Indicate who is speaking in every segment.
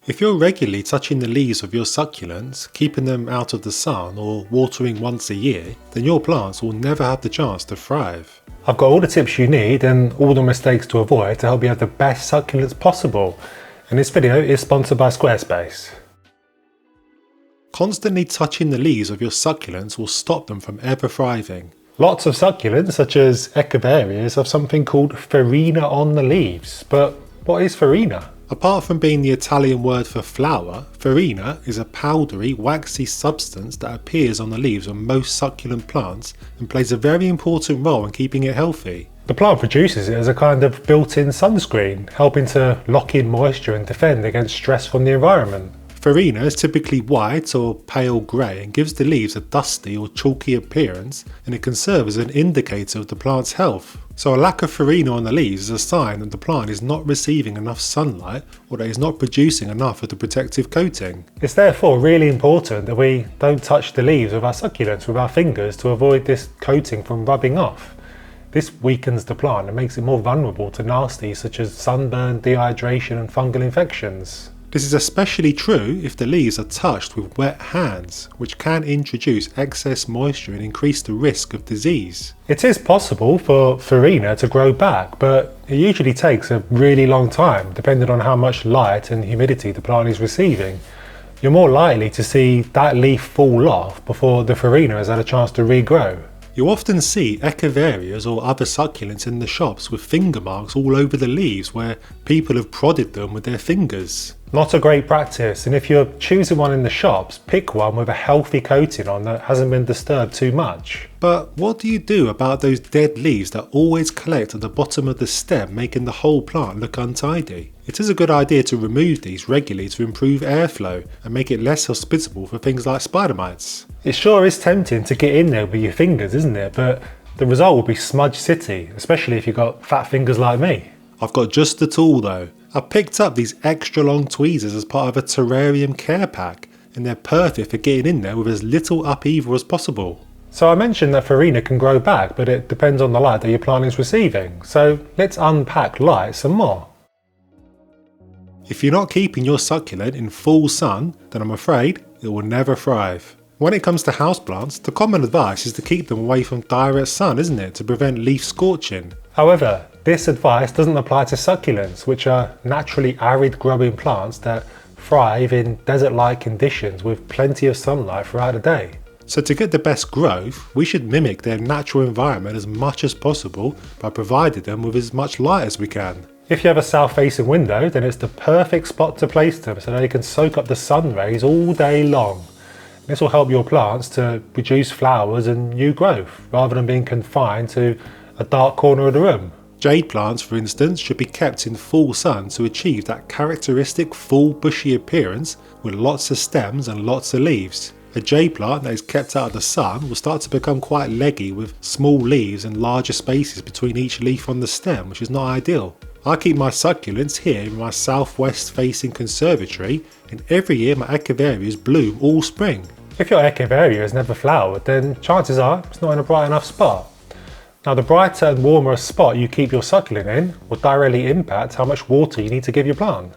Speaker 1: If you're regularly touching the leaves of your succulents, keeping them out of the sun or watering once a year, then your plants will never have the chance to thrive. I've got all the tips you need and all the mistakes to avoid to help you have the best succulents possible. And this video is sponsored by Squarespace. Constantly touching the leaves of your succulents will stop them from ever thriving. Lots of succulents, such as echeverias, have something called farina on the leaves. But what is farina? Apart from being the Italian word for flower, farina is a powdery, waxy substance that appears on the leaves of most succulent plants and plays a very important role in keeping it healthy. The plant produces it as a kind of built-in sunscreen, helping to lock in moisture and defend against stress from the environment. Farina is typically white or pale grey and gives the leaves a dusty or chalky appearance, and it can serve as an indicator of the plant's health. So a lack of farina on the leaves is a sign that the plant is not receiving enough sunlight or that it's not producing enough of the protective coating. It's therefore really important that we don't touch the leaves of our succulents with our fingers to avoid this coating from rubbing off. This weakens the plant and makes it more vulnerable to nasties such as sunburn, dehydration and fungal infections. This is especially true if the leaves are touched with wet hands, which can introduce excess moisture and increase the risk of disease. It is possible for farina to grow back, but it usually takes a really long time, depending on how much light and humidity the plant is receiving. You're more likely to see that leaf fall off before the farina has had a chance to regrow. You often see echeverias or other succulents in the shops with finger marks all over the leaves where people have prodded them with their fingers. Not a great practice, and if you're choosing one in the shops, pick one with a healthy coating on that hasn't been disturbed too much. But what do you do about those dead leaves that always collect at the bottom of the stem, making the whole plant look untidy? It is a good idea to remove these regularly to improve airflow and make it less hospitable for things like spider mites. It sure is tempting to get in there with your fingers, isn't it? But the result will be smudge city, especially if you've got fat fingers like me. I've got just the tool though. I picked up these extra long tweezers as part of a terrarium care pack, and they're perfect for getting in there with as little upheaval as possible. So I mentioned that farina can grow back, but it depends on the light that your plant is receiving. So let's unpack light some more. If you're not keeping your succulent in full sun, then I'm afraid it will never thrive. When it comes to houseplants, the common advice is to keep them away from direct sun, isn't it, to prevent leaf scorching? However, this advice doesn't apply to succulents, which are naturally arid growing plants that thrive in desert-like conditions with plenty of sunlight throughout the day. So to get the best growth, we should mimic their natural environment as much as possible by providing them with as much light as we can. If you have a south-facing window, then it's the perfect spot to place them so they can soak up the sun rays all day long. This will help your plants to produce flowers and new growth, rather than being confined to a dark corner of the room. Jade plants, for instance, should be kept in full sun to achieve that characteristic full bushy appearance with lots of stems and lots of leaves. A jade plant that is kept out of the sun will start to become quite leggy with small leaves and larger spaces between each leaf on the stem, which is not ideal. I keep my succulents here in my southwest facing conservatory, and every year my echeverias bloom all spring. If your echeveria has never flowered, then chances are it's not in a bright enough spot. Now the brighter and warmer a spot you keep your succulent in will directly impact how much water you need to give your plant.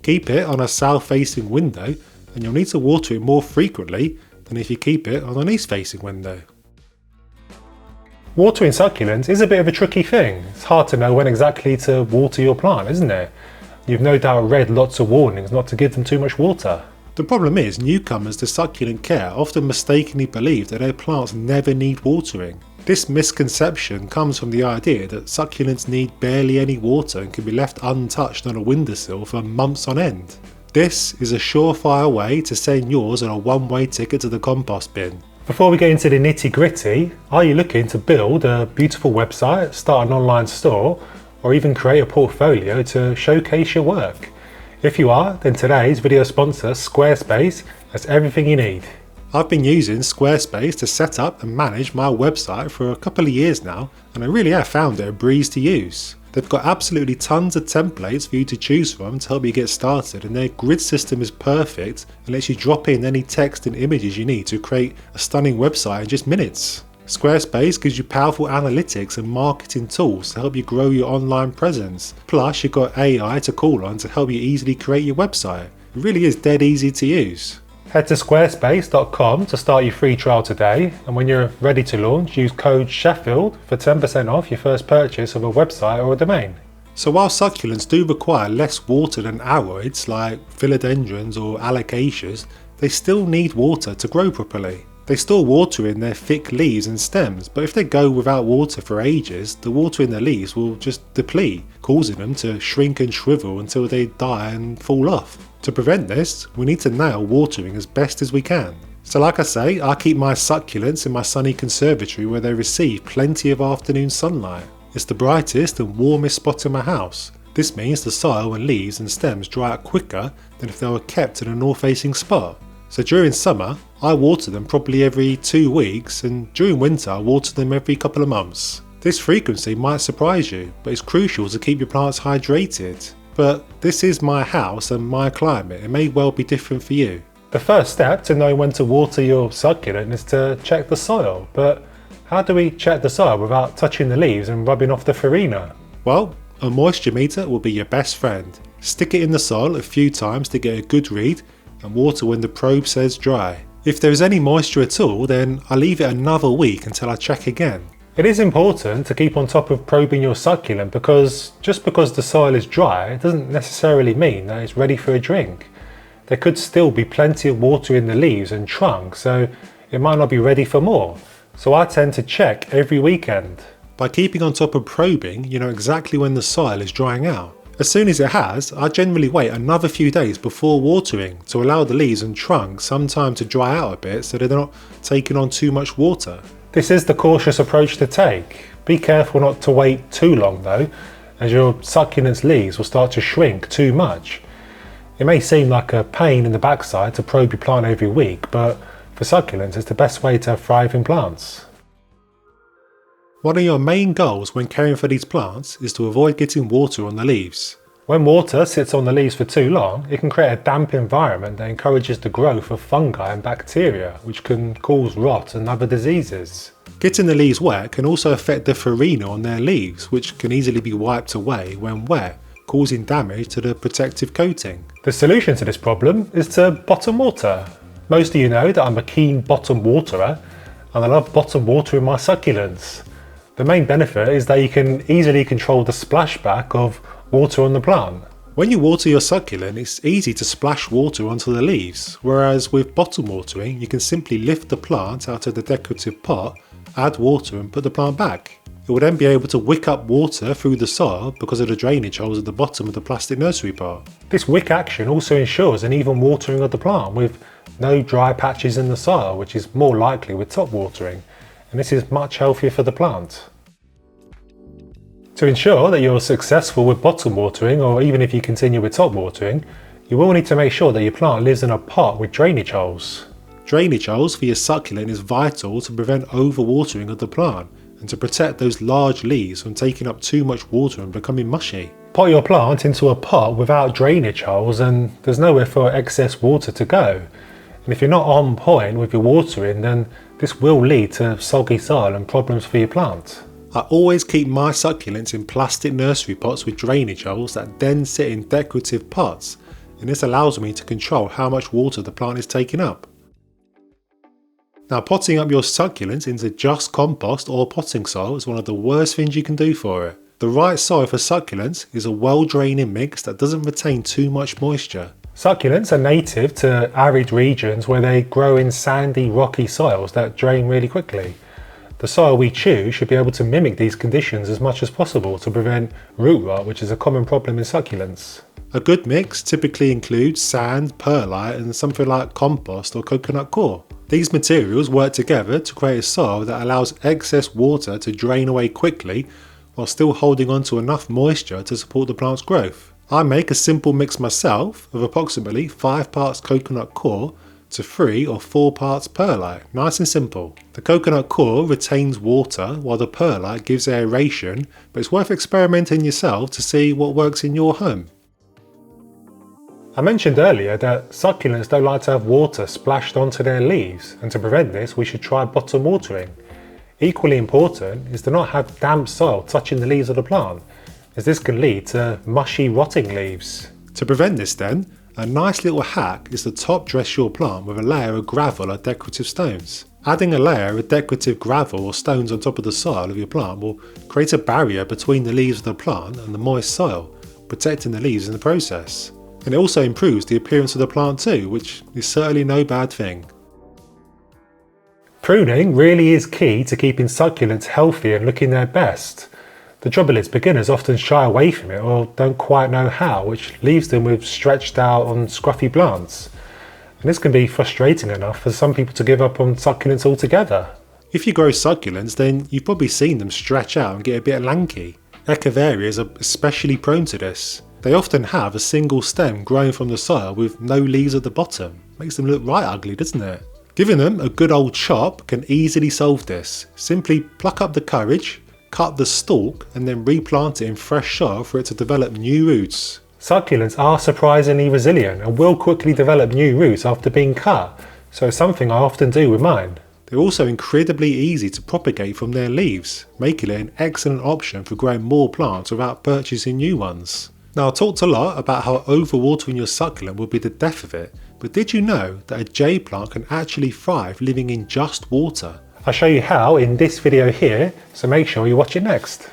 Speaker 1: Keep it on a south facing window and you'll need to water it more frequently than if you keep it on an east facing window. Watering succulents is a bit of a tricky thing. It's hard to know when exactly to water your plant, isn't it? You've no doubt read lots of warnings not to give them too much water. The problem is newcomers to succulent care often mistakenly believe that their plants never need watering. This misconception comes from the idea that succulents need barely any water and can be left untouched on a windowsill for months on end. This is a surefire way to send yours on a one-way ticket to the compost bin. Before we get into the nitty-gritty, are you looking to build a beautiful website, start an online store, or even create a portfolio to showcase your work? If you are, then today's video sponsor, Squarespace, has everything you need. I've been using Squarespace to set up and manage my website for a couple of years now, and I really have found it a breeze to use. They've got absolutely tons of templates for you to choose from to help you get started, and their grid system is perfect and lets you drop in any text and images you need to create a stunning website in just minutes. Squarespace gives you powerful analytics and marketing tools to help you grow your online presence. Plus, you've got AI to call on to help you easily create your website. It really is dead easy to use. Head to squarespace.com to start your free trial today, and when you're ready to launch, use code Sheffield for 10% off your first purchase of a website or a domain. So while succulents do require less water than aroids like philodendrons or alocasias, they still need water to grow properly. They store water in their thick leaves and stems, but if they go without water for ages, the water in the leaves will just deplete, causing them to shrink and shrivel until they die and fall off. To prevent this, we need to nail watering as best as we can. So like I say, I keep my succulents in my sunny conservatory where they receive plenty of afternoon sunlight. It's the brightest and warmest spot in my house. This means the soil and leaves and stems dry out quicker than if they were kept in a north-facing spot. So during summer, I water them probably every 2 weeks, and during winter I water them every couple of months. This frequency might surprise you, but it's crucial to keep your plants hydrated. But this is my house and my climate, it may well be different for you. The first step to know when to water your succulent is to check the soil, but how do we check the soil without touching the leaves and rubbing off the farina? Well, a moisture meter will be your best friend. Stick it in the soil a few times to get a good read, and water when the probe says dry. If there is any moisture at all, then I leave it another week until I check again. It is important to keep on top of probing your succulent because just because the soil is dry, it doesn't necessarily mean that it's ready for a drink. There could still be plenty of water in the leaves and trunk, so it might not be ready for more. So I tend to check every weekend. By keeping on top of probing, you know exactly when the soil is drying out. As soon as it has, I generally wait another few days before watering to allow the leaves and trunk some time to dry out a bit so they're not taking on too much water. This is the cautious approach to take. Be careful not to wait too long though, as your succulent's leaves will start to shrink too much. It may seem like a pain in the backside to probe your plant every week, but for succulents it's the best way to have thriving plants. One of your main goals when caring for these plants is to avoid getting water on the leaves. When water sits on the leaves for too long, it can create a damp environment that encourages the growth of fungi and bacteria, which can cause rot and other diseases. Getting the leaves wet can also affect the farina on their leaves, which can easily be wiped away when wet, causing damage to the protective coating. The solution to this problem is to bottom water. Most of you know that I'm a keen bottom waterer, and I love bottom watering my succulents. The main benefit is that you can easily control the splashback of water on the plant. When you water your succulent, it's easy to splash water onto the leaves, whereas with bottom watering, you can simply lift the plant out of the decorative pot, add water and put the plant back. It will then be able to wick up water through the soil because of the drainage holes at the bottom of the plastic nursery pot. This wick action also ensures an even watering of the plant with no dry patches in the soil, which is more likely with top watering. And this is much healthier for the plant. To ensure that you're successful with bottom watering, or even if you continue with top watering, you will need to make sure that your plant lives in a pot with drainage holes. Drainage holes for your succulent is vital to prevent overwatering of the plant and to protect those large leaves from taking up too much water and becoming mushy. Pot your plant into a pot without drainage holes and there's nowhere for excess water to go. And if you're not on point with your watering, then this will lead to soggy soil and problems for your plant. I always keep my succulents in plastic nursery pots with drainage holes that then sit in decorative pots, and this allows me to control how much water the plant is taking up. Now, potting up your succulents into just compost or potting soil is one of the worst things you can do for it. The right soil for succulents is a well-draining mix that doesn't retain too much moisture. Succulents are native to arid regions where they grow in sandy, rocky soils that drain really quickly. The soil we choose should be able to mimic these conditions as much as possible to prevent root rot, which is a common problem in succulents. A good mix typically includes sand, perlite and something like compost or coconut coir. These materials work together to create a soil that allows excess water to drain away quickly while still holding on to enough moisture to support the plant's growth. I make a simple mix myself of approximately 5 parts coconut coir to 3 or 4 parts perlite, nice and simple. The coconut coir retains water while the perlite gives aeration, but it's worth experimenting yourself to see what works in your home. I mentioned earlier that succulents don't like to have water splashed onto their leaves, and to prevent this we should try bottom watering. Equally important is to not have damp soil touching the leaves of the plant, as this can lead to mushy, rotting leaves. To prevent this then, A nice little hack is to top dress your plant with a layer of gravel or decorative stones. Adding a layer of decorative gravel or stones on top of the soil of your plant will create a barrier between the leaves of the plant and the moist soil, protecting the leaves in the process. And it also improves the appearance of the plant too, which is certainly no bad thing. Pruning really is key to keeping succulents healthy and looking their best. The trouble is, beginners often shy away from it or don't quite know how, which leaves them with stretched out and scruffy plants. And this can be frustrating enough for some people to give up on succulents altogether. If you grow succulents, then you've probably seen them stretch out and get a bit lanky. Echeverias are especially prone to this. They often have a single stem growing from the soil with no leaves at the bottom. Makes them look right ugly, doesn't it? Giving them a good old chop can easily solve this. Simply pluck up the courage, cut the stalk and then replant it in fresh soil for it to develop new roots. Succulents are surprisingly resilient and will quickly develop new roots after being cut, so it's something I often do with mine. They're also incredibly easy to propagate from their leaves, making it an excellent option for growing more plants without purchasing new ones. Now, I talked a lot about how overwatering your succulent will be the death of it, but did you know that a jade plant can actually thrive living in just water? I'll show you how in this video here, so make sure you watch it next.